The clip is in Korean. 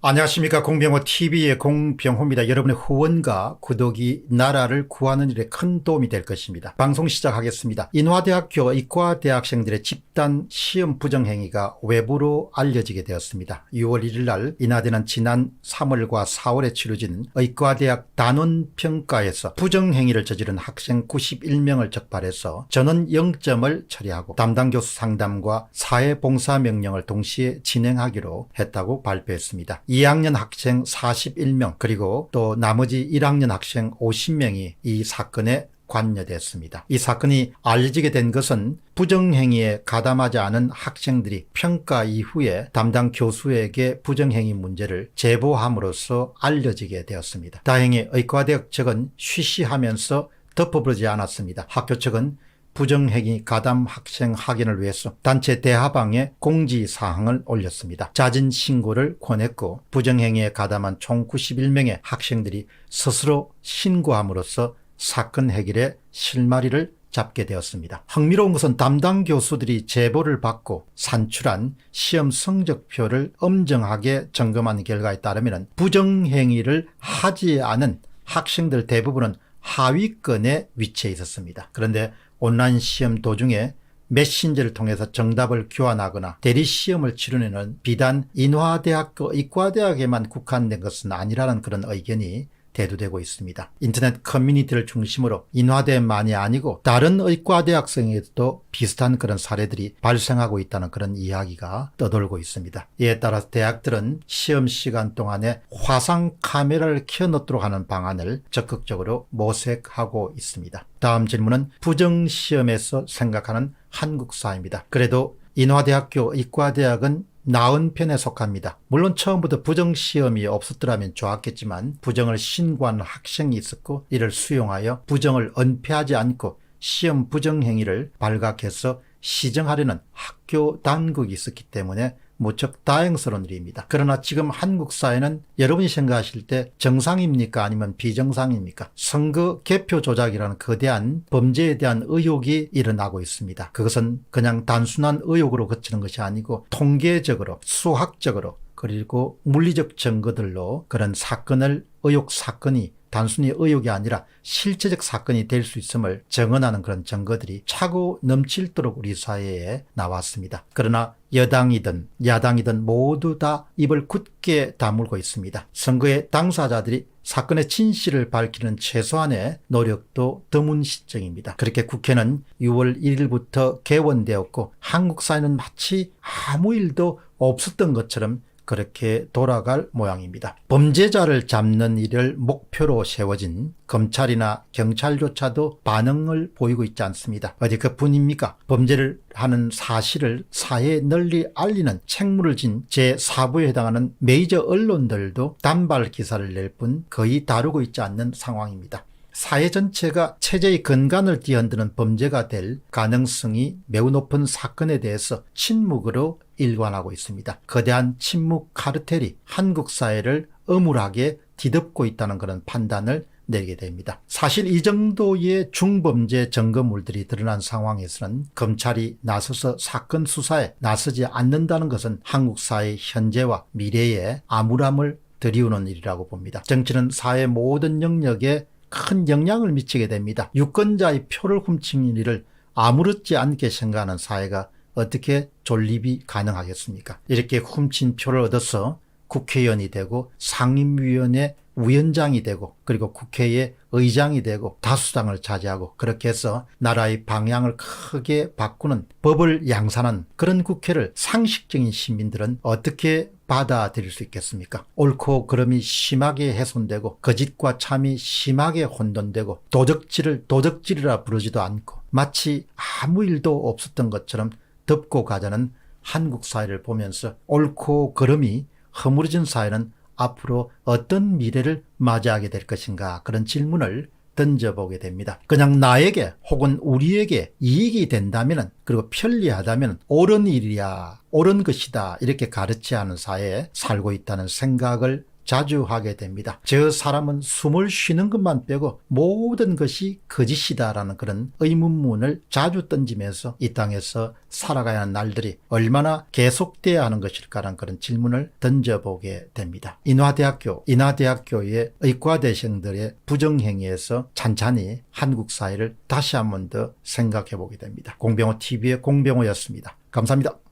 안녕하십니까. 공병호TV의 공병호입니다. 여러분의 후원과 구독이 나라를 구하는 일에 큰 도움이 될 것입니다. 방송 시작하겠습니다. 인화대학교 의과대학생들의 집단 시험 부정행위가 외부로 알려지게 되었습니다. 6월 1일 날 인하대는 지난 3월과 4월에 치러진 의과대학 단원평가에서 부정행위를 저지른 학생 91명을 적발해서 전원 0점을 처리하고 담당 교수 상담과 사회봉사명령을 동시에 진행하기로 했다고 발표했습니다. 2학년 학생 41명 그리고 또 나머지 1학년 학생 50명이 이 사건에 관여됐습니다. 이 사건이 알려지게 된 것은 부정행위에 가담하지 않은 학생들이 평가 이후에 담당 교수에게 부정행위 문제를 제보함으로써 알려지게 되었습니다. 다행히 의과대학 측은 쉬쉬하면서 덮어버리지 않았습니다. 학교 측은 부정행위 가담 학생 확인을 위해서 단체 대화방에 공지사항을 올렸습니다. 잦은 신고를 권했고 부정행위에 가담한 총 91명의 학생들이 스스로 신고함으로써 사건 해결의 실마리를 잡게 되었습니다. 흥미로운 것은 담당 교수들이 제보를 받고 산출한 시험 성적표를 엄정하게 점검한 결과에 따르면 부정행위를 하지 않은 학생들 대부분은 하위권에 위치해 있었습니다. 그런데 온라인 시험 도중에 메신저를 통해서 정답을 교환하거나 대리시험을 치르는 비단 인화대학교 의과대학에만 국한된 것은 아니라는 그런 의견이 대두되고 있습니다. 인터넷 커뮤니티를 중심으로 인화대만이 아니고 다른 의과대학생에도 비슷한 그런 사례들이 발생하고 있다는 그런 이야기가 떠돌고 있습니다. 이에 따라서 대학들은 시험 시간 동안에 화상 카메라를 켜놓도록 하는 방안을 적극적으로 모색하고 있습니다. 다음 질문은 부정시험에서 생각하는 한국사입니다. 그래도 인화대학교 의과대학은 나은 편에 속합니다. 물론 처음부터 부정시험이 없었더라면 좋았겠지만 부정을 신고하는 학생이 있었고 이를 수용하여 부정을 은폐하지 않고 시험 부정행위를 발각해서 시정하려는 학교 당국이 있었기 때문에 무척 다행스러운 일입니다. 그러나 지금 한국 사회는 여러분이 생각하실 때 정상입니까 아니면 비정상입니까? 선거 개표 조작이라는 거대한 범죄에 대한 의혹이 일어나고 있습니다. 그것은 그냥 단순한 의혹으로 그치는 것이 아니고 통계적으로 수학적으로 그리고 물리적 증거들로 그런 사건을 의혹 사건이 단순히 의혹이 아니라 실체적 사건이 될 수 있음을 증언하는 그런 증거들이 차고 넘칠도록 우리 사회에 나왔습니다. 그러나 여당이든 야당이든 모두 다 입을 굳게 다물고 있습니다. 선거의 당사자들이 사건의 진실을 밝히는 최소한의 노력도 드문 실정입니다. 그렇게 국회는 6월 1일부터 개원되었고 한국 사회는 마치 아무 일도 없었던 것처럼 그렇게 돌아갈 모양입니다. 범죄자를 잡는 일을 목표로 세워진 검찰이나 경찰조차도 반응을 보이고 있지 않습니다. 어디 그뿐입니까? 범죄를 하는 사실을 사회에 널리 알리는 책무를 진 제4부에 해당하는 메이저 언론들도 단발 기사를 낼 뿐 거의 다루고 있지 않는 상황입니다. 사회 전체가 체제의 근간을 뒤흔드는 범죄가 될 가능성이 매우 높은 사건에 대해서 침묵으로 일관하고 있습니다. 거대한 침묵 카르텔이 한국 사회를 엄울하게 뒤덮고 있다는 그런 판단을 내게 됩니다. 사실 이 정도의 중범죄 증거물들이 드러난 상황에서는 검찰이 나서서 사건 수사에 나서지 않는다는 것은 한국 사회의 현재와 미래에 암울함을 들이우는 일이라고 봅니다. 정치는 사회 모든 영역에 큰 영향을 미치게 됩니다. 유권자의 표를 훔치는 일을 아무렇지 않게 생각하는 사회가 어떻게 존립이 가능하겠습니까? 이렇게 훔친 표를 얻어서 국회의원이 되고 상임위원회 위원장이 되고 그리고 국회의 의장이 되고 다수당을 차지하고 그렇게 해서 나라의 방향을 크게 바꾸는 법을 양산한 그런 국회를 상식적인 시민들은 어떻게 받아들일 수 있겠습니까? 옳고 그름이 심하게 훼손되고 거짓과 참이 심하게 혼돈되고 도적질을 도적질이라 부르지도 않고 마치 아무 일도 없었던 것처럼 덮고 가자는 한국 사회를 보면서 옳고 그름이 허물어진 사회는 앞으로 어떤 미래를 맞이하게 될 것인가 그런 질문을 던져보게 됩니다. 그냥 나에게 혹은 우리에게 이익이 된다면 그리고 편리하다면 옳은 일이야 옳은 것이다 이렇게 가르치하는 사회에 살고 있다는 생각을 자주 하게 됩니다. 저 사람은 숨을 쉬는 것만 빼고 모든 것이 거짓이다라는 그런 의문문을 자주 던지면서 이 땅에서 살아가야 하는 날들이 얼마나 계속돼야 하는 것일까라는 그런 질문을 던져보게 됩니다. 인하대학교의 의과대생들의 부정행위에서 찬찬히 한국 사회를 다시 한 번 더 생각해 보게 됩니다. 공병호 TV의 공병호였습니다. 감사합니다.